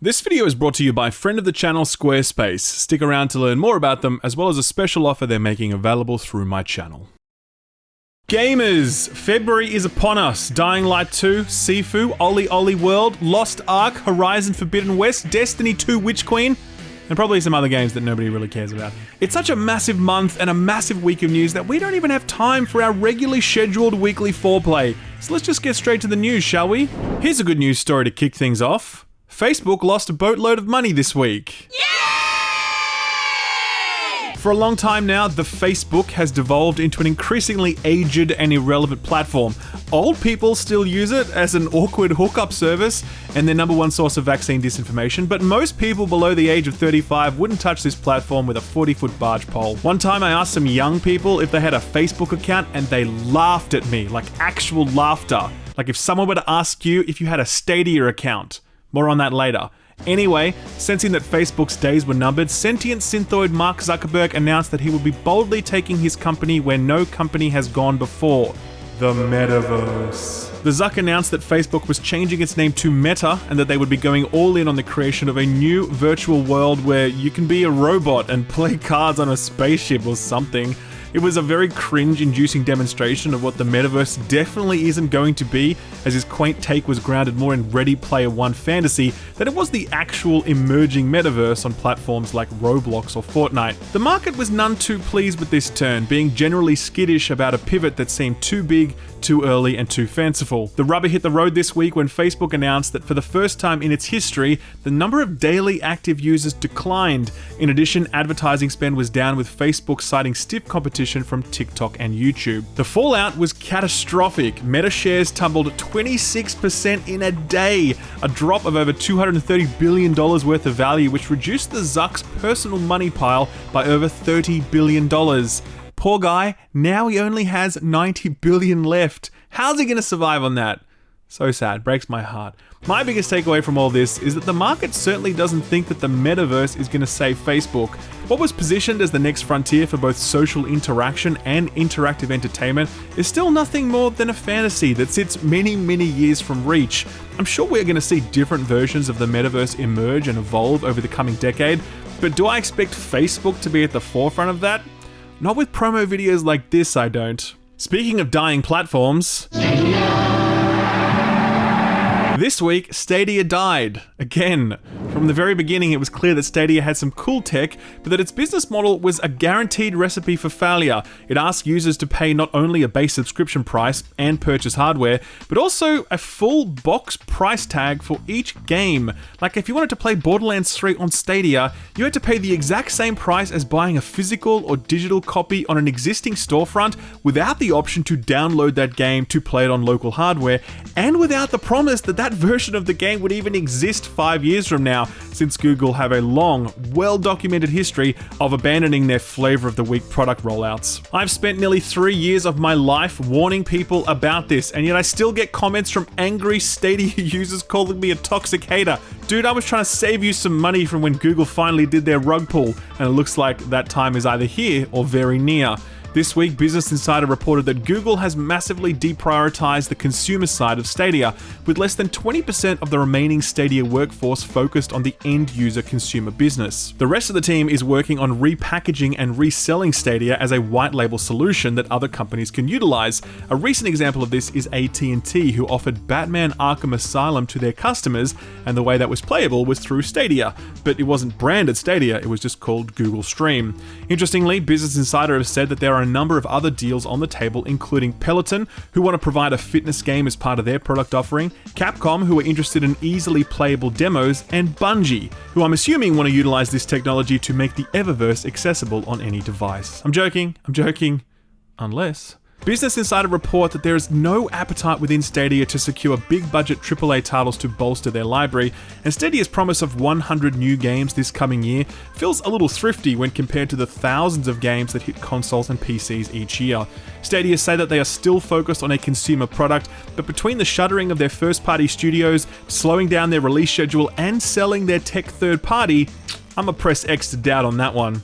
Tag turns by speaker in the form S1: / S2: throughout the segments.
S1: This video is brought to you by friend of the channel Squarespace. Stick around to learn more about them, as well as a special offer they're making available through my channel. Gamers! February is upon us. Dying Light 2, Sifu, Ollie Ollie World, Lost Ark, Horizon Forbidden West, Destiny 2 Witch Queen, and probably some other games that nobody really cares about. It's such a massive month and a massive week of news that we don't even have time for our regularly scheduled weekly foreplay. So let's just get straight to the news, shall we? Here's a good news story to kick things off. Facebook lost a boatload of money this week. Yay! For a long time now, the Facebook has devolved into an increasingly aged and irrelevant platform. Old people still use it as an awkward hookup service and their number one source of vaccine disinformation, but most people below the age of 35 wouldn't touch this platform with a 40-foot barge pole. One time I asked some young people if they had a Facebook account and they laughed at me, like actual laughter. Like if someone were to ask you if you had a Stadia account. More on that later. Anyway, sensing that Facebook's days were numbered, sentient synthoid Mark Zuckerberg announced that he would be boldly taking his company where no company has gone before. The metaverse. The Zuck announced that Facebook was changing its name to Meta and that they would be going all in on the creation of a new virtual world where you can be a robot and play cards on a spaceship or something. It was a very cringe-inducing demonstration of what the metaverse definitely isn't going to be, as his quaint take was grounded more in Ready Player One fantasy than it was the actual emerging metaverse on platforms like Roblox or Fortnite. The market was none too pleased with this turn, being generally skittish about a pivot that seemed too big, too early, and too fanciful. The rubber hit the road this week when Facebook announced that for the first time in its history, the number of daily active users declined. In addition, advertising spend was down, with Facebook citing stiff competition from TikTok and YouTube. The fallout was catastrophic. Meta shares tumbled 26% in a day, a drop of over $230 billion worth of value, which reduced the Zuck's personal money pile by over $30 billion. Poor guy, now he only has $90 billion left. How's he gonna survive on that? So sad, breaks my heart. My biggest takeaway from all this is that the market certainly doesn't think that the metaverse is going to save Facebook. What was positioned as the next frontier for both social interaction and interactive entertainment is still nothing more than a fantasy that sits many, many years from reach. I'm sure we're going to see different versions of the metaverse emerge and evolve over the coming decade, but do I expect Facebook to be at the forefront of that? Not with promo videos like this, I don't. Speaking of dying platforms... This week, Stadia died. Again. From the very beginning, it was clear that Stadia had some cool tech, but that its business model was a guaranteed recipe for failure. It asked users to pay not only a base subscription price and purchase hardware, but also a full box price tag for each game. Like if you wanted to play Borderlands 3 on Stadia, you had to pay the exact same price as buying a physical or digital copy on an existing storefront, without the option to download that game to play it on local hardware, and without the promise that that version of the game would even exist 5 years from now, since Google have a long, well-documented history of abandoning their flavor of the week product rollouts. I've spent nearly 3 years of my life warning people about this, and yet I still get comments from angry Stadia users calling me a toxic hater. Dude, I was trying to save you some money from when Google finally did their rug pull, and it looks like that time is either here or very near. This week, Business Insider reported that Google has massively deprioritized the consumer side of Stadia, with less than 20% of the remaining Stadia workforce focused on the end-user consumer business. The rest of the team is working on repackaging and reselling Stadia as a white-label solution that other companies can utilize. A recent example of this is AT&T, who offered Batman Arkham Asylum to their customers, and the way that was playable was through Stadia. But it wasn't branded Stadia, it was just called Google Stream. Interestingly, Business Insider has said that there are a number of other deals on the table, including Peloton, who want to provide a fitness game as part of their product offering, Capcom, who are interested in easily playable demos, and Bungie, who I'm assuming want to utilize this technology to make the Eververse accessible on any device. I'm joking, unless... Business Insider report that there is no appetite within Stadia to secure big-budget AAA titles to bolster their library, and Stadia's promise of 100 new games this coming year feels a little thrifty when compared to the thousands of games that hit consoles and PCs each year. Stadia say that they are still focused on a consumer product, but between the shuttering of their first-party studios, slowing down their release schedule, and selling their tech third-party, I'ma press X to doubt on that one.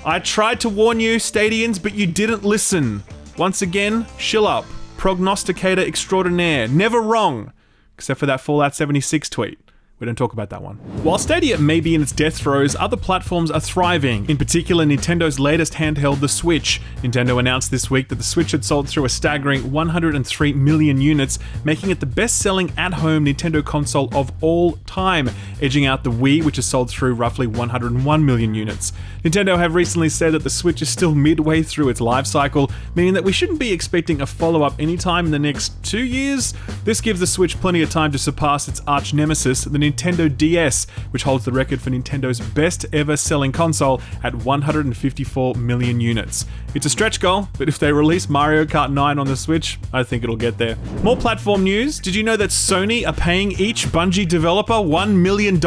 S1: I tried to warn you, Stadians, but you didn't listen. Once again, shill up. Prognosticator extraordinaire. Never wrong. Except for that Fallout 76 tweet, We don't talk about that one. While Stadia may be in its death throes, other platforms are thriving. In particular, Nintendo's latest handheld, the Switch. Nintendo announced this week that the Switch had sold through a staggering 103 million units, making it the best-selling at-home Nintendo console of all time, edging out the Wii, which has sold through roughly 101 million units. Nintendo have recently said that the Switch is still midway through its life cycle, meaning that we shouldn't be expecting a follow-up anytime in the next 2 years. This gives the Switch plenty of time to surpass its arch nemesis, the Nintendo DS, which holds the record for Nintendo's best ever selling console at 154 million units. It's a stretch goal, but if they release Mario Kart 9 on the Switch, I think it'll get there. More platform news. Did you know that Sony are paying each Bungie developer $1 million?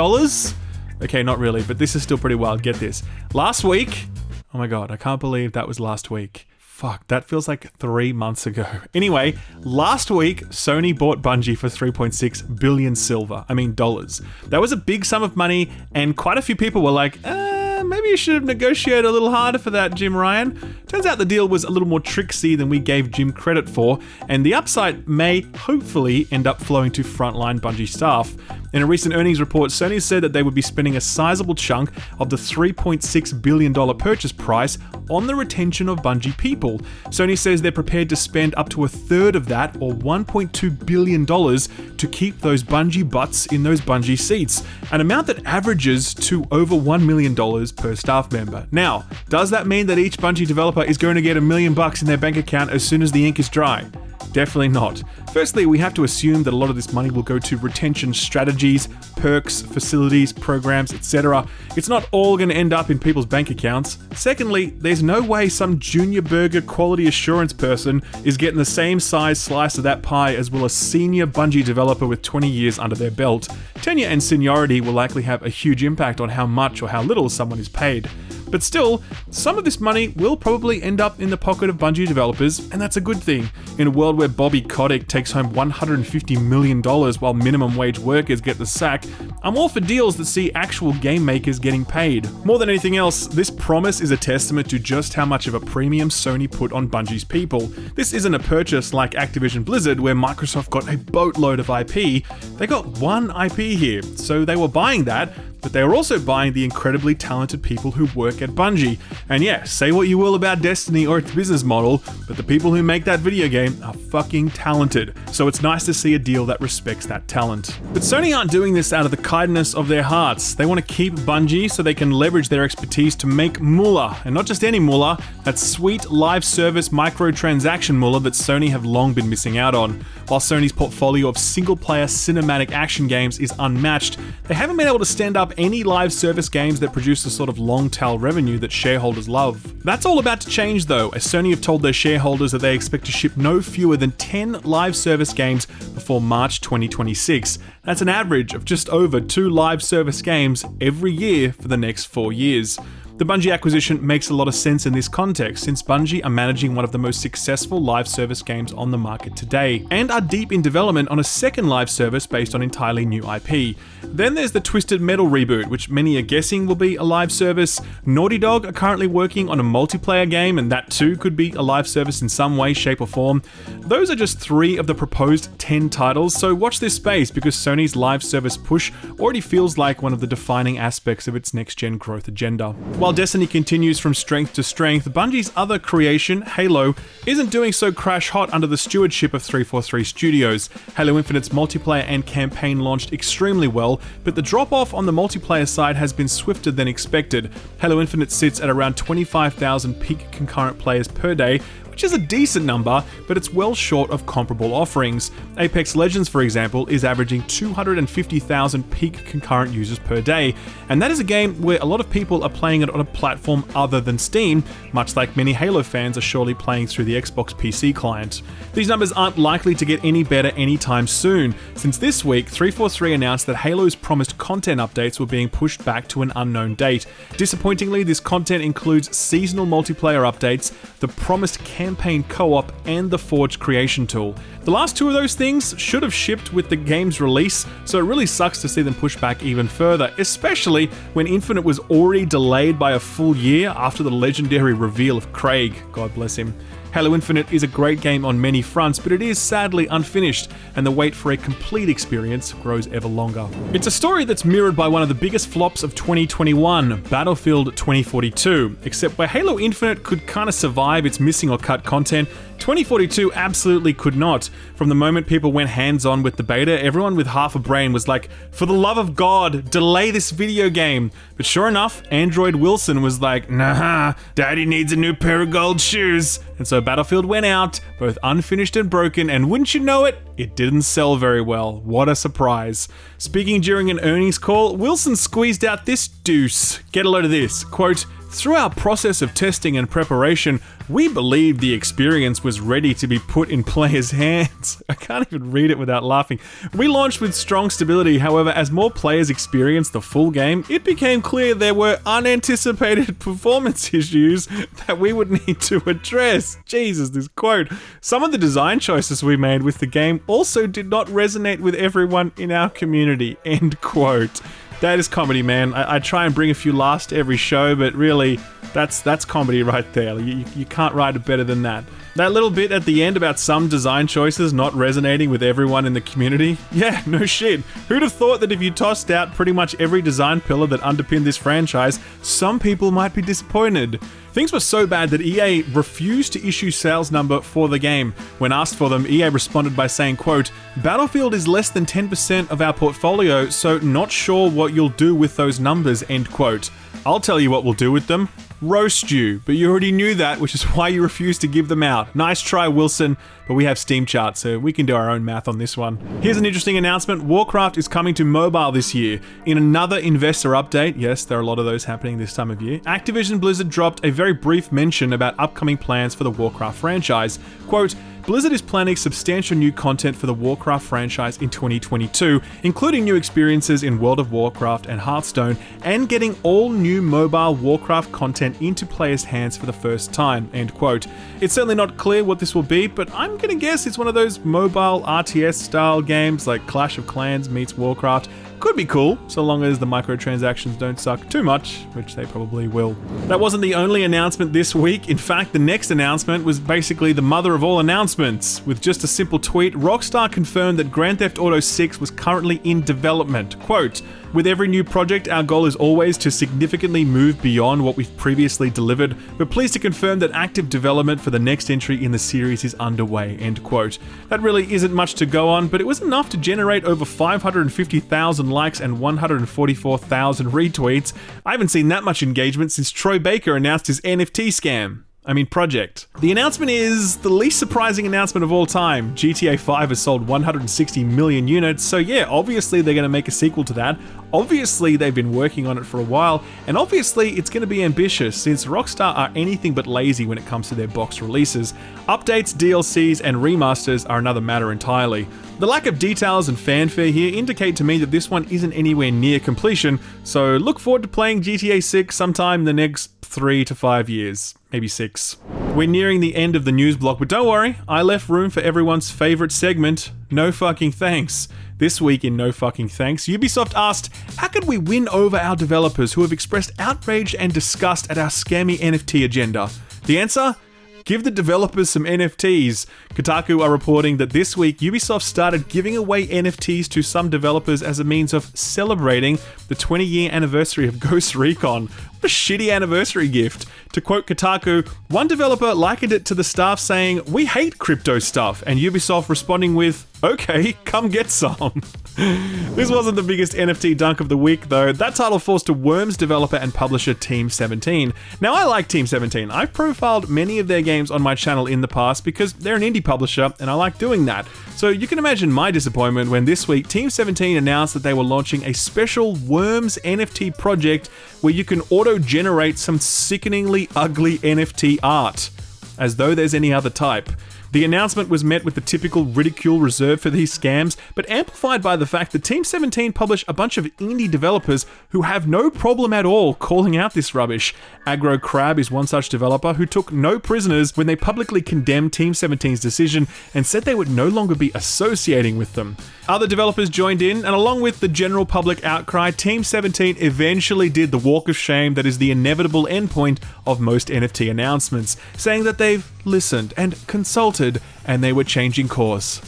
S1: Okay, not really, but this is still pretty wild. Get this. Last week, oh my god, I can't believe that was last week. Fuck, that feels like 3 months ago. Anyway, last week, Sony bought Bungie for 3.6 billion dollars. That was a big sum of money, and quite a few people were like, maybe you should have negotiated a little harder for that, Jim Ryan. Turns out the deal was a little more tricksy than we gave Jim credit for, and the upside may hopefully end up flowing to frontline Bungie staff. In a recent earnings report, Sony said that they would be spending a sizable chunk of the $3.6 billion purchase price on the retention of Bungie people. Sony says they're prepared to spend up to a third of that, or $1.2 billion, to keep those Bungie butts in those Bungie seats, an amount that averages to over $1 million per staff member. Now, does that mean that each Bungie developer is going to get $1 million in their bank account as soon as the ink is dry? Definitely not. Firstly, we have to assume that a lot of this money will go to retention strategies, perks, facilities, programs, etc. It's not all going to end up in people's bank accounts. Secondly, there's no way some junior burger quality assurance person is getting the same size slice of that pie as will a senior Bungie developer with 20 years under their belt. Tenure and seniority will likely have a huge impact on how much or how little someone is paid. But still, some of this money will probably end up in the pocket of Bungie developers, and that's a good thing. In a world where Bobby Kotick takes home $150 million while minimum wage workers get the sack, I'm all for deals that see actual game makers getting paid. More than anything else, this promise is a testament to just how much of a premium Sony put on Bungie's people. This isn't a purchase like Activision Blizzard, where Microsoft got a boatload of IP. They got one IP here, so they were buying that, but they were also buying the incredibly talented people who work at Bungie. And yeah, say what you will about Destiny or its business model, but the people who make that video game are fucking talented. So it's nice to see a deal that respects that talent. But Sony aren't doing this out of the kindness of their hearts. They want to keep Bungie so they can leverage their expertise to make moolah. And not just any moolah, that sweet live service microtransaction moolah that Sony have long been missing out on. While Sony's portfolio of single-player cinematic action games is unmatched, they haven't been able to stand up any live service games that produce the sort of long-tail revenue that shareholders love. That's all about to change though, as Sony have told their shareholders that they expect to ship no fewer than 10 live service games before March 2026. That's an average of just over 2 live service games every year for the next 4 years. The Bungie acquisition makes a lot of sense in this context, since Bungie are managing one of the most successful live service games on the market today, and are deep in development on a second live service based on entirely new IP. Then there's the Twisted Metal reboot, which many are guessing will be a live service. Naughty Dog are currently working on a multiplayer game, and that too could be a live service in some way, shape or form. Those are just 3 of the proposed 10 titles, so watch this space, because Sony's live service push already feels like one of the defining aspects of its next-gen growth agenda. While Destiny continues from strength to strength, Bungie's other creation, Halo, isn't doing so crash hot under the stewardship of 343 Studios. Halo Infinite's multiplayer and campaign launched extremely well, but the drop-off on the multiplayer side has been swifter than expected. Halo Infinite sits at around 25,000 peak concurrent players per day, which is a decent number, but it's well short of comparable offerings. Apex Legends, for example, is averaging 250,000 peak concurrent users per day, and that is a game where a lot of people are playing it on a platform other than Steam, much like many Halo fans are surely playing through the Xbox PC client. These numbers aren't likely to get any better anytime soon, since this week 343 announced that Halo's promised content updates were being pushed back to an unknown date. Disappointingly, this content includes seasonal multiplayer updates, the promised campaign co-op, and the Forge creation tool. The last 2 of those things should have shipped with the game's release, so it really sucks to see them push back even further, especially when Infinite was already delayed by a full year after the legendary reveal of Craig, God bless him. Halo Infinite is a great game on many fronts, but it is sadly unfinished, and the wait for a complete experience grows ever longer. It's a story that's mirrored by one of the biggest flops of 2021, Battlefield 2042, except where Halo Infinite could kind of survive its missing or cut content, 2042 absolutely could not. From the moment people went hands-on with the beta, everyone with half a brain was like, for the love of God, delay this video game. But sure enough, Android Wilson was like, nah, daddy needs a new pair of gold shoes. And so Battlefield went out, both unfinished and broken, and wouldn't you know it, it didn't sell very well. What a surprise. Speaking during an earnings call, Wilson squeezed out this deuce. Get a load of this. Quote, through our process of testing and preparation, we believed the experience was ready to be put in players' hands. I can't even read it without laughing. We launched with strong stability, however, as more players experienced the full game, it became clear there were unanticipated performance issues that we would need to address. Jesus, this quote. Some of the design choices we made with the game also did not resonate with everyone in our community. End quote. That is comedy, man. I try and bring a few laughs to every show, but really, that's comedy right there. You can't write it better than that. That little bit at the end about some design choices not resonating with everyone in the community? Yeah, no shit. Who'd have thought that if you tossed out pretty much every design pillar that underpinned this franchise, some people might be disappointed? Things were so bad that EA refused to issue sales number for the game. When asked for them, EA responded by saying, quote, Battlefield is less than 10% of our portfolio, so not sure what you'll do with those numbers, end quote. I'll tell you what we'll do with them. Roast you, but you already knew that, which is why you refused to give them out. Nice try, Wilson, but we have Steam charts, so we can do our own math on this one. Here's an interesting announcement. Warcraft is coming to mobile this year. In another investor update, yes, there are a lot of those happening this time of year, Activision Blizzard dropped a very brief mention about upcoming plans for the Warcraft franchise. Quote, Blizzard is planning substantial new content for the Warcraft franchise in 2022, including new experiences in World of Warcraft and Hearthstone, and getting all new mobile Warcraft content into players' hands for the first time, end quote. It's certainly not clear what this will be, but I'm gonna guess it's one of those mobile RTS style games like Clash of Clans meets Warcraft. Could be cool, so long as the microtransactions don't suck too much, which they probably will. That wasn't the only announcement this week. In fact, the next announcement was basically the mother of all announcements. With just a simple tweet, Rockstar confirmed that Grand Theft Auto 6 was currently in development. Quote, with every new project, our goal is always to significantly move beyond what we've previously delivered. We're pleased to confirm that active development for the next entry in the series is underway, end quote. That really isn't much to go on, but it was enough to generate over 550,000 likes and 144,000 retweets. I haven't seen that much engagement since Troy Baker announced his NFT scam. Project. The announcement is the least surprising announcement of all time. GTA 5 has sold 160 million units, so yeah, obviously they're going to make a sequel to that. Obviously they've been working on it for a while, and obviously it's going to be ambitious since Rockstar are anything but lazy when it comes to their box releases. Updates, DLCs, and remasters are another matter entirely. The lack of details and fanfare here indicate to me that this one isn't anywhere near completion, so look forward to playing GTA 6 sometime in the next 3 to 5 years. Maybe 6. We're nearing the end of the news block, but don't worry, I left room for everyone's favorite segment, No Fucking Thanks. This week in No Fucking Thanks, Ubisoft asked, how could we win over our developers who have expressed outrage and disgust at our scammy NFT agenda? The answer? Give the developers some NFTs. Kotaku are reporting that this week Ubisoft started giving away NFTs to some developers as a means of celebrating the 20-year anniversary of Ghost Recon. What a shitty anniversary gift. To quote Kotaku, one developer likened it to the staff saying, "We hate crypto stuff," and Ubisoft responding with, "Okay, come get some." This wasn't the biggest NFT dunk of the week though. That title falls to Worms developer and publisher Team 17. Now I like Team 17. I've profiled many of their games on my channel in the past because they're an indie publisher and I like doing that. So you can imagine my disappointment when this week Team 17 announced that they were launching a special Worms NFT project where you can auto-generate some sickeningly ugly NFT art. As though there's any other type. The announcement was met with the typical ridicule reserved for these scams, but amplified by the fact that Team 17 publish a bunch of indie developers who have no problem at all calling out this rubbish. Aggro Crab is one such developer who took no prisoners when they publicly condemned Team 17's decision and said they would no longer be associating with them. Other developers joined in, and along with the general public outcry, Team 17 eventually did the walk of shame that is the inevitable endpoint of most NFT announcements, saying that they've listened and consulted, and they were changing course.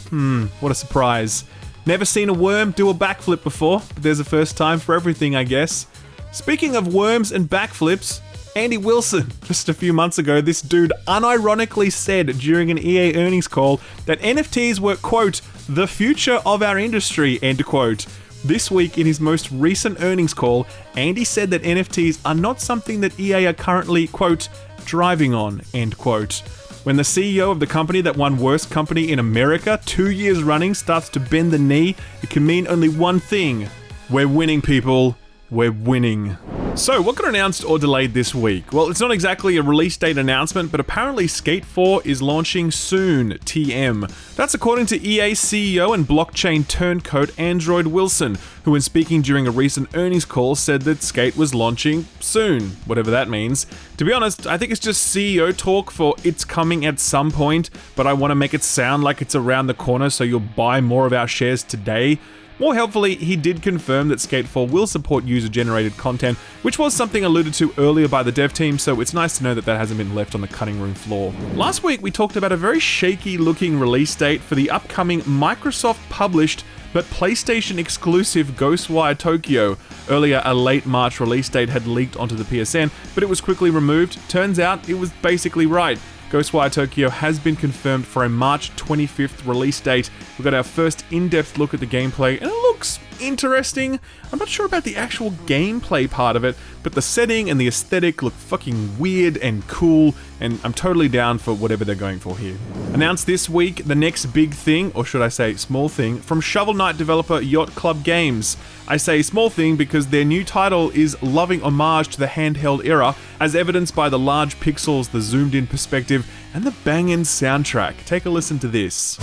S1: What a surprise. Never seen a worm do a backflip before, but there's a first time for everything, I guess. Speaking of worms and backflips, Andy Wilson. Just a few months ago, this dude unironically said during an EA earnings call that NFTs were, quote, the future of our industry, end quote. This week, in his most recent earnings call, Andy said that NFTs are not something that EA are currently, quote, driving on, end quote. When the CEO of the company that won Worst Company in America 2 years running starts to bend the knee, it can mean only one thing. We're winning, people. We're winning. So, what got announced or delayed this week? Well, it's not exactly a release date announcement, but apparently Skate 4 is launching soon, TM. That's according to EA CEO and blockchain turncoat Android Wilson, who when speaking during a recent earnings call said that Skate was launching soon, whatever that means. To be honest, I think it's just CEO talk for it's coming at some point, but I want to make it sound like it's around the corner so you'll buy more of our shares today. More helpfully, he did confirm that Skate 4 will support user-generated content, which was something alluded to earlier by the dev team, so it's nice to know that that hasn't been left on the cutting room floor. Last week, we talked about a very shaky-looking release date for the upcoming Microsoft-published but PlayStation-exclusive Ghostwire Tokyo. Earlier, a late March release date had leaked onto the PSN, but it was quickly removed. Turns out, it was basically right. Ghostwire Tokyo has been confirmed for a March 25th release date. We've got our first in-depth look at the gameplay, and it looks interesting. I'm not sure about the actual gameplay part of it, but the setting and the aesthetic look fucking weird and cool, and I'm totally down for whatever they're going for here. Announced this week, the next big thing, or should I say small thing, from Shovel Knight developer Yacht Club Games. I say small thing because their new title is loving homage to the handheld era, as evidenced by the large pixels, the zoomed-in perspective, and the bangin' soundtrack. Take a listen to this.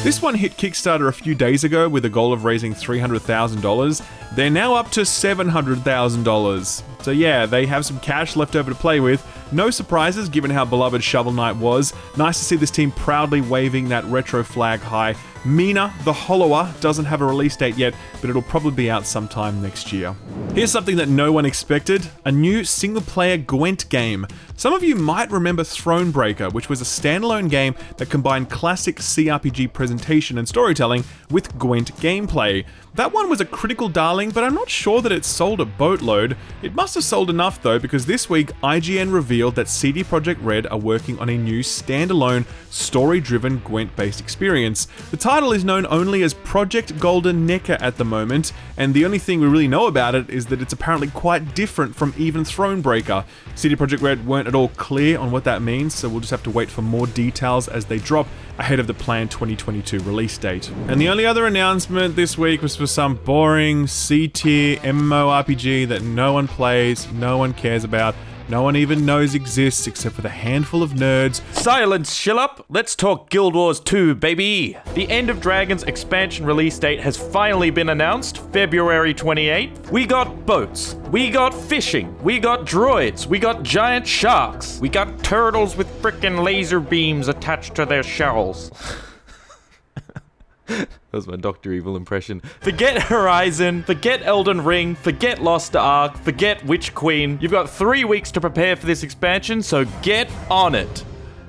S1: This one hit Kickstarter a few days ago with a goal of raising $300,000. They're now up to $700,000. So yeah, they have some cash left over to play with. No surprises given how beloved Shovel Knight was. Nice to see this team proudly waving that retro flag high. Mina, the Hollower, doesn't have a release date yet, but it'll probably be out sometime next year. Here's something that no one expected, a new single-player Gwent game. Some of you might remember Thronebreaker, which was a standalone game that combined classic CRPG presentation and storytelling with Gwent gameplay. That one was a critical darling, but I'm not sure that it sold a boatload. It must have sold enough though, because this week IGN revealed that CD Projekt Red are working on a new standalone, story-driven Gwent-based experience. The title is known only as Project Golden Necker at the moment, and the only thing we really know about it is that it's apparently quite different from even Thronebreaker. CD Projekt Red weren't at all clear on what that means, so we'll just have to wait for more details as they drop ahead of the planned 2022 release date. And the only other announcement this week was for some boring C-tier MMORPG that no one plays, no one cares about, no one even knows exists except for the handful of nerds.
S2: Silence, Shillup! Let's talk Guild Wars 2, baby! The End of Dragons expansion release date has finally been announced, February 28th. We got boats, we got fishing, we got droids, we got giant sharks, we got turtles with frickin' laser beams attached to their shells. That was my Dr. Evil impression. Forget Horizon, forget Elden Ring, forget Lost Ark, forget Witch Queen. You've got 3 weeks to prepare for this expansion, so get on it.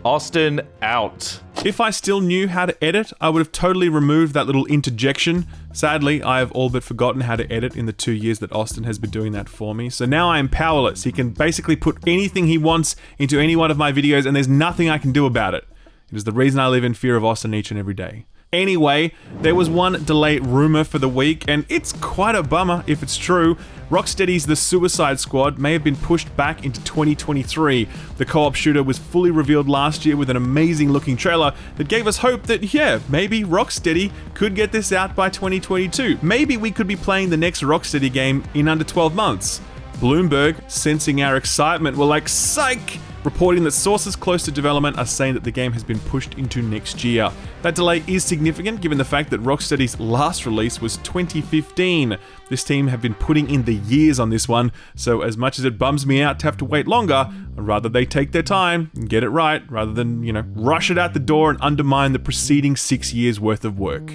S2: Austin out.
S1: If I still knew how to edit, I would have totally removed that little interjection. Sadly, I have all but forgotten how to edit in the 2 years that Austin has been doing that for me. So now I am powerless. He can basically put anything he wants into any one of my videos and there's nothing I can do about it. It is the reason I live in fear of Austin each and every day. Anyway, there was one delay rumor for the week, and it's quite a bummer if it's true. Rocksteady's The Suicide Squad may have been pushed back into 2023. The co-op shooter was fully revealed last year with an amazing looking trailer that gave us hope that, yeah, maybe Rocksteady could get this out by 2022. Maybe we could be playing the next Rocksteady game in under 12 months. Bloomberg, sensing our excitement, were like, psych! Reporting that sources close to development are saying that the game has been pushed into next year. That delay is significant given the fact that Rocksteady's last release was 2015. This team have been putting in the years on this one, so as much as it bums me out to have to wait longer, I'd rather they take their time and get it right rather than, rush it out the door and undermine the preceding 6 years worth of work.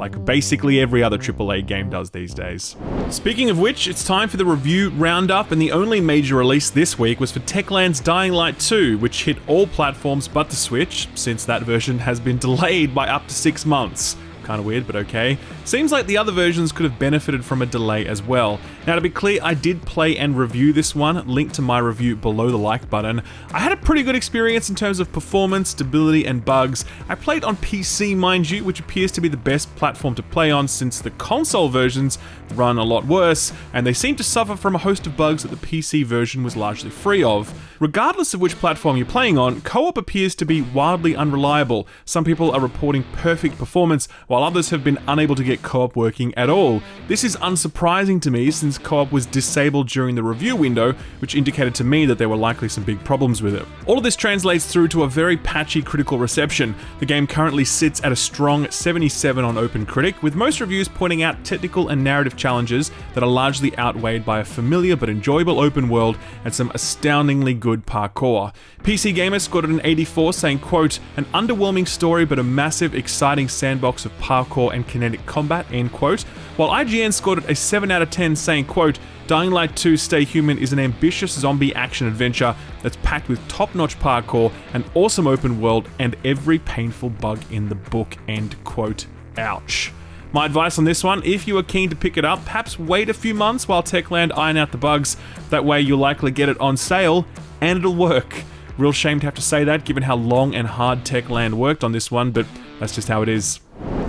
S1: like basically every other AAA game does these days. Speaking of which, it's time for the review roundup, and the only major release this week was for Techland's Dying Light 2, which hit all platforms but the Switch, since that version has been delayed by up to 6 months. Kinda weird, but okay. Seems like the other versions could have benefited from a delay as well. Now, to be clear, I did play and review this one, link to my review below the like button. I had a pretty good experience in terms of performance, stability, and bugs. I played on PC, mind you, which appears to be the best platform to play on since the console versions run a lot worse, and they seem to suffer from a host of bugs that the PC version was largely free of. Regardless of which platform you're playing on, co-op appears to be wildly unreliable. Some people are reporting perfect performance, while others have been unable to get co-op working at all. This is unsurprising to me since co-op was disabled during the review window, which indicated to me that there were likely some big problems with it. All of this translates through to a very patchy critical reception. The game currently sits at a strong 77 on OpenCritic, with most reviews pointing out technical and narrative challenges that are largely outweighed by a familiar but enjoyable open world and some astoundingly good parkour. PC Gamer scored it an 84, saying, quote, "An underwhelming story but a massive, exciting sandbox of parkour and kinetic combat," end quote, while IGN scored it a 7 out of 10, saying, quote, "Dying Light 2 Stay Human is an ambitious zombie action adventure that's packed with top-notch parkour, an awesome open world, and every painful bug in the book," end quote. Ouch. My advice on this one, if you are keen to pick it up, perhaps wait a few months while Techland iron out the bugs. That way you'll likely get it on sale, and it'll work. Real shame to have to say that, given how long and hard Techland worked on this one, but that's just how it is.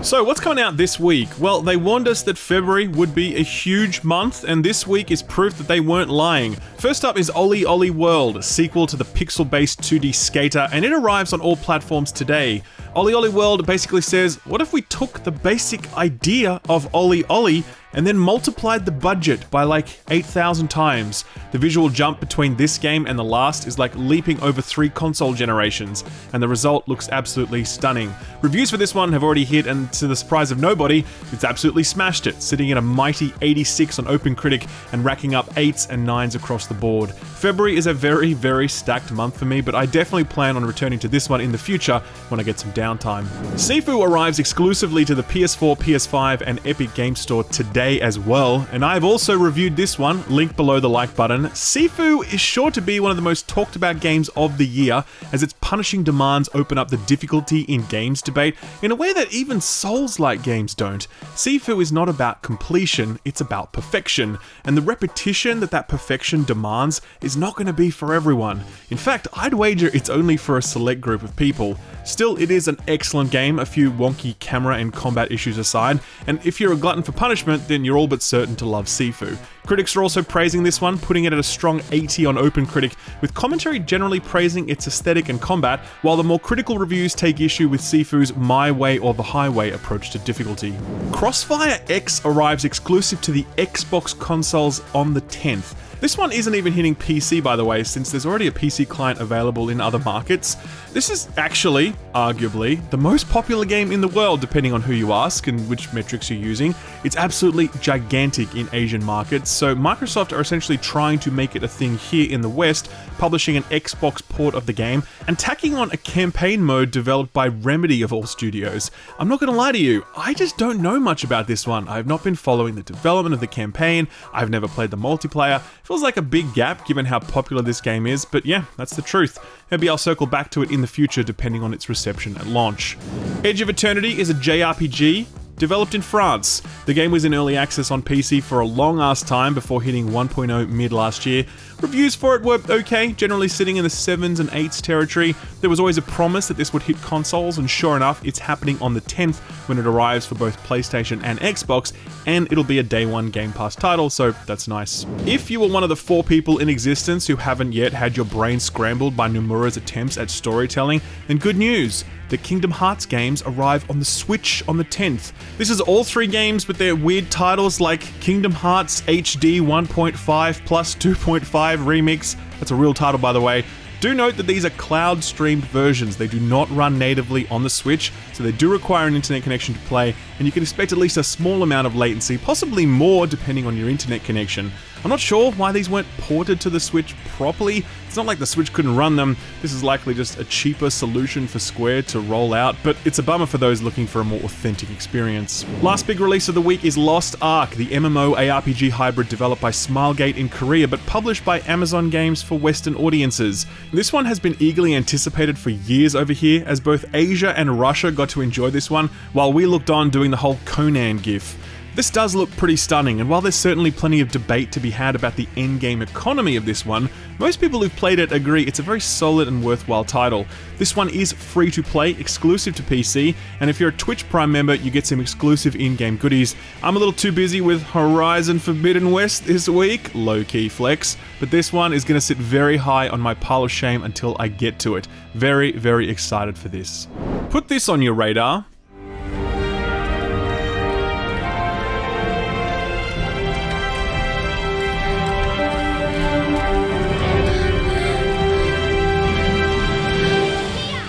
S1: So what's coming out this week? Well, they warned us that February would be a huge month, and this week is proof that they weren't lying. First up is Oli Oli World, a sequel to the pixel-based 2D skater, and it arrives on all platforms today. Oli Oli World basically says, what if we took the basic idea of Oli Oli and then multiplied the budget by like 8,000 times. The visual jump between this game and the last is like leaping over 3 console generations, and the result looks absolutely stunning. Reviews for this one have already hit, and to the surprise of nobody, it's absolutely smashed it, sitting at a mighty 86 on OpenCritic and racking up 8s and 9s across the board. February is a very, very stacked month for me, but I definitely plan on returning to this one in the future when I get some downtime. Sifu arrives exclusively to the PS4, PS5, and Epic Games Store today as well, and I've also reviewed this one, link below the like button. Sifu is sure to be one of the most talked about games of the year, as its punishing demands open up the difficulty in games debate in a way that even Souls-like games don't. Sifu is not about completion, it's about perfection, and the repetition that perfection demands is not going to be for everyone. In fact, I'd wager it's only for a select group of people. Still, it is an excellent game, a few wonky camera and combat issues aside, and if you're a glutton for punishment, then you're all but certain to love Sifu. Critics are also praising this one, putting it at a strong 80 on OpenCritic, with commentary generally praising its aesthetic and combat, while the more critical reviews take issue with Sifu's my way or the highway approach to difficulty. Crossfire X arrives exclusive to the Xbox consoles on the 10th. This one isn't even hitting PC, by the way, since there's already a PC client available in other markets. This is actually, arguably, the most popular game in the world, depending on who you ask and which metrics you're using. It's absolutely gigantic in Asian markets, so Microsoft are essentially trying to make it a thing here in the West, publishing an Xbox port of the game, and tacking on a campaign mode developed by Remedy of all studios. I'm not gonna lie to you, I just don't know much about this one. I've not been following the development of the campaign, I've never played the multiplayer. Feels like a big gap given how popular this game is, but yeah, that's the truth. Maybe I'll circle back to it in the future depending on its reception at launch. Edge of Eternity is a JRPG developed in France. The game was in early access on PC for a long-ass time before hitting 1.0 mid last year. Reviews for it were okay, generally sitting in the 7s and 8s territory. There was always a promise that this would hit consoles, and sure enough, it's happening on the 10th when it arrives for both PlayStation and Xbox, and it'll be a day one Game Pass title, so that's nice. If you were one of the 4 people in existence who haven't yet had your brain scrambled by Nomura's attempts at storytelling, then good news. The Kingdom Hearts games arrive on the Switch on the 10th. This is all 3 games with their weird titles like Kingdom Hearts HD 1.5 plus 2.5 Remix. That's a real title, by the way. Do note that these are cloud-streamed versions. They do not run natively on the Switch, so they do require an internet connection to play, and you can expect at least a small amount of latency, possibly more depending on your internet connection. I'm not sure why these weren't ported to the Switch properly. It's not like the Switch couldn't run them. This is likely just a cheaper solution for Square to roll out, but it's a bummer for those looking for a more authentic experience. Last big release of the week is Lost Ark, the MMO ARPG hybrid developed by Smilegate in Korea, but published by Amazon Games for Western audiences. This one has been eagerly anticipated for years over here, as both Asia and Russia got to enjoy this one, while we looked on doing the whole Conan gif. This does look pretty stunning, and while there's certainly plenty of debate to be had about the endgame economy of this one, most people who've played it agree it's a very solid and worthwhile title. This one is free to play, exclusive to PC, and if you're a Twitch Prime member, you get some exclusive in-game goodies. I'm a little too busy with Horizon Forbidden West this week, low-key flex, but this one is going to sit very high on my pile of shame until I get to it. Very, very excited for this. Put this on your radar.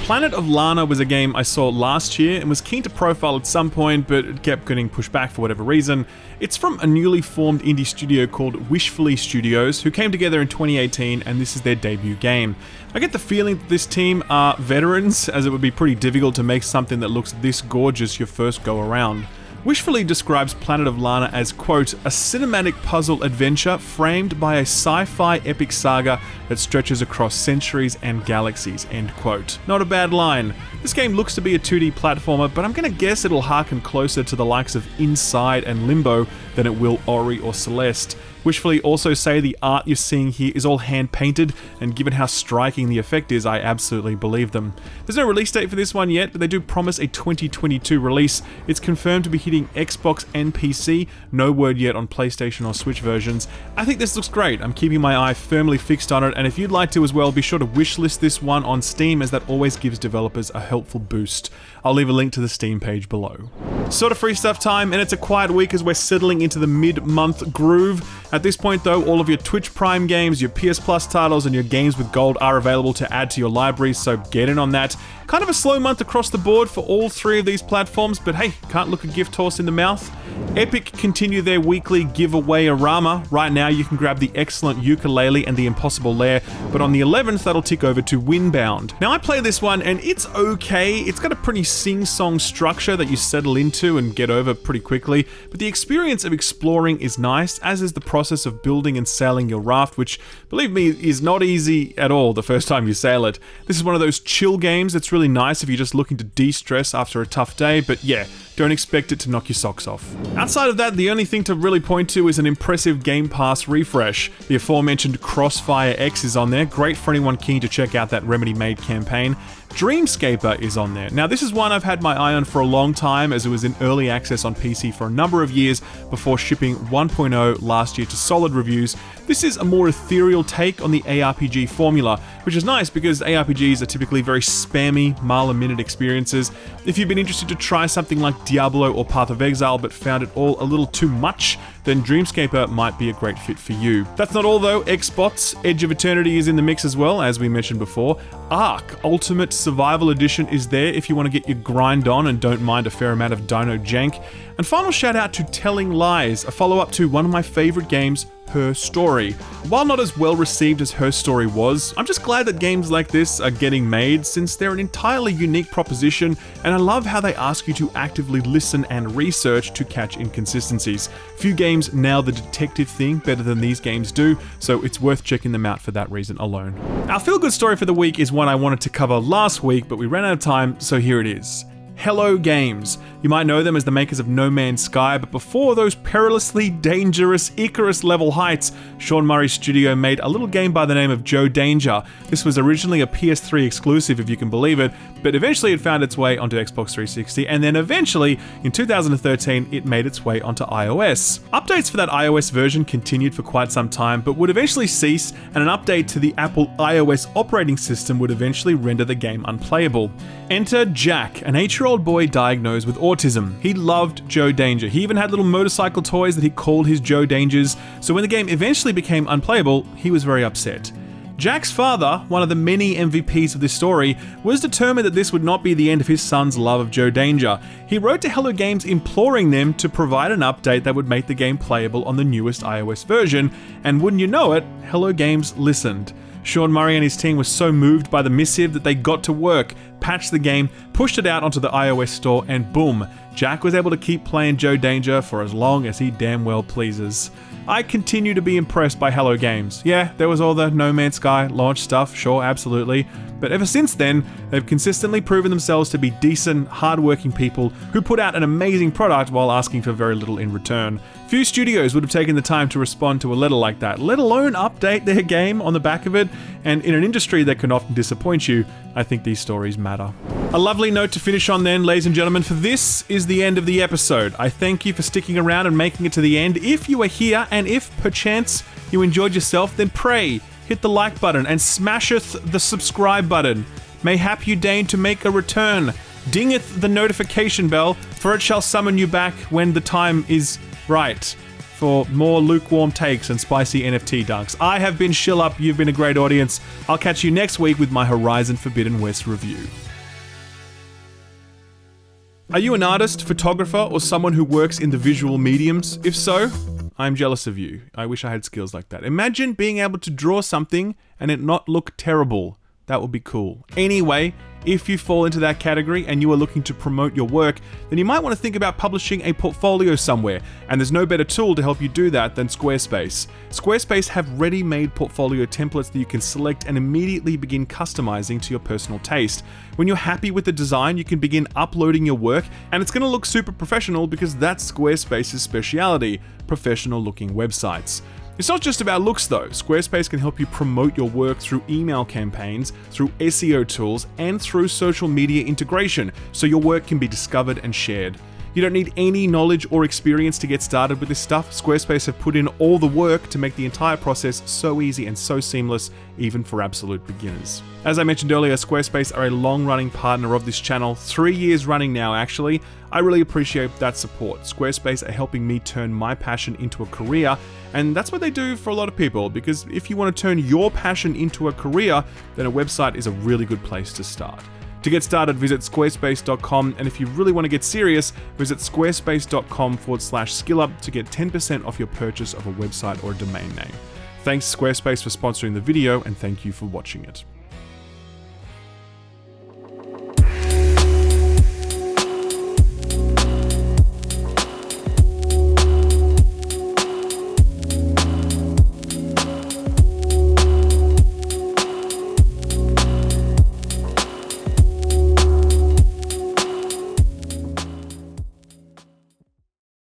S1: Planet of Lana was a game I saw last year and was keen to profile at some point, but it kept getting pushed back for whatever reason. It's from a newly formed indie studio called Wishfully Studios, who came together in 2018, and this is their debut game. I get the feeling that this team are veterans, as it would be pretty difficult to make something that looks this gorgeous your first go around. Wishfully describes Planet of Lana as, quote, a cinematic puzzle adventure framed by a sci-fi epic saga that stretches across centuries and galaxies, end quote. Not a bad line. This game looks to be a 2D platformer, but I'm gonna guess it'll harken closer to the likes of Inside and Limbo than it will Ori or Celeste. Wishfully also say the art you're seeing here is all hand-painted, and given how striking the effect is, I absolutely believe them. There's no release date for this one yet, but they do promise a 2022 release. It's confirmed to be hitting Xbox and PC, no word yet on PlayStation or Switch versions. I think this looks great. I'm keeping my eye firmly fixed on it, and if you'd like to as well, be sure to wishlist this one on Steam, as that always gives developers a helpful boost. I'll leave a link to the Steam page below. Sort of free stuff time, and it's a quiet week as we're settling into the mid-month groove. At this point though, all of your Twitch Prime games, your PS Plus titles, and your games with gold are available to add to your libraries, so get in on that. Kind of a slow month across the board for all three of these platforms, but hey, can't look a gift horse in the mouth. Epic continue their weekly giveaway-arama. Right now you can grab the excellent Ukulele and the Impossible Lair, but on the 11th that'll tick over to Windbound. Now I play this one and it's okay. It's got a pretty sing-song structure that you settle into and get over pretty quickly, but the experience of exploring is nice, as is the process of building and sailing your raft, which, believe me, is not easy at all the first time you sail it. This is one of those chill games that's really nice if you're just looking to de-stress after a tough day, but yeah, don't expect it to knock your socks off. Outside of that, the only thing to really point to is an impressive Game Pass refresh. The aforementioned Crossfire X is on there, great for anyone keen to check out that Remedy-made campaign. Dreamscaper is on there. Now this is one I've had my eye on for a long time, as it was in early access on PC for a number of years before shipping 1.0 last year to solid reviews. This is a more ethereal take on the ARPG formula, which is nice because ARPGs are typically very spammy, mile-a-minute experiences. If you've been interested to try something like Diablo or Path of Exile but found it all a little too much, then Dreamscaper might be a great fit for you. That's not all though. Xbox Edge of Eternity is in the mix as well, as we mentioned before. Ark Ultimate Survival Edition is there if you want to get your grind on and don't mind a fair amount of dino jank. And final shout out to Telling Lies, a follow-up to one of my favorite games, Her Story. While not as well received as Her Story was, I'm just glad that games like this are getting made, since they're an entirely unique proposition, and I love how they ask you to actively listen and research to catch inconsistencies. Few games nail the detective thing better than these games do, so it's worth checking them out for that reason alone. Our feel-good story for the week is one I wanted to cover last week, but we ran out of time, so here it is. Hello Games. You might know them as the makers of No Man's Sky, but before those perilously dangerous Icarus-level heights, Sean Murray's studio made a little game by the name of Joe Danger. This was originally a PS3 exclusive, if you can believe it, but eventually it found its way onto Xbox 360, and then eventually, in 2013, it made its way onto iOS. Updates for that iOS version continued for quite some time, but would eventually cease, and an update to the Apple iOS operating system would eventually render the game unplayable. Enter Jack, an 8-year-old boy diagnosed with autism. He loved Joe Danger. He even had little motorcycle toys that he called his Joe Dangers, so when the game eventually became unplayable, he was very upset. Jack's father, one of the many MVPs of this story, was determined that this would not be the end of his son's love of Joe Danger. He wrote to Hello Games imploring them to provide an update that would make the game playable on the newest iOS version, and wouldn't you know it, Hello Games listened. Sean Murray and his team were so moved by the missive that they got to work, patched the game, pushed it out onto the iOS store, and boom, Jack was able to keep playing Joe Danger for as long as he damn well pleases. I continue to be impressed by Hello Games. Yeah, there was all the No Man's Sky launch stuff, sure, absolutely. But ever since then, they've consistently proven themselves to be decent, hardworking people who put out an amazing product while asking for very little in return. Few studios would have taken the time to respond to a letter like that, let alone update their game on the back of it, and in an industry that can often disappoint you, I think these stories matter. A lovely note to finish on then, ladies and gentlemen, for this is the end of the episode. I thank you for sticking around and making it to the end. If you are here, and if perchance you enjoyed yourself, then pray, hit the like button and smasheth the subscribe button. Mayhap you deign to make a return. Dingeth the notification bell, for it shall summon you back when the time is right for more lukewarm takes and spicy NFT dunks. I have been Shillup, you've been a great audience. I'll catch you next week with my Horizon Forbidden West review. Are you an artist, photographer, or someone who works in the visual mediums? If so, I'm jealous of you. I wish I had skills like that. Imagine being able to draw something and it not look terrible. That would be cool. Anyway, if you fall into that category and you are looking to promote your work, then you might want to think about publishing a portfolio somewhere, and there's no better tool to help you do that than Squarespace. Squarespace have ready-made portfolio templates that you can select and immediately begin customizing to your personal taste. When you're happy with the design, you can begin uploading your work, and it's going to look super professional because that's Squarespace's speciality, professional-looking websites. It's not just about looks though. Squarespace can help you promote your work through email campaigns, through SEO tools, and through social media integration, so your work can be discovered and shared. You don't need any knowledge or experience to get started with this stuff. Squarespace have put in all the work to make the entire process so easy and so seamless, even for absolute beginners. As I mentioned earlier, Squarespace are a long-running partner of this channel, 3 years running now actually. I really appreciate that support. Squarespace are helping me turn my passion into a career, and that's what they do for a lot of people, because if you want to turn your passion into a career, then a website is a really good place to start. To get started, visit squarespace.com, and if you really want to get serious, visit squarespace.com/skillup to get 10% off your purchase of a website or a domain name. Thanks Squarespace for sponsoring the video, and thank you for watching it.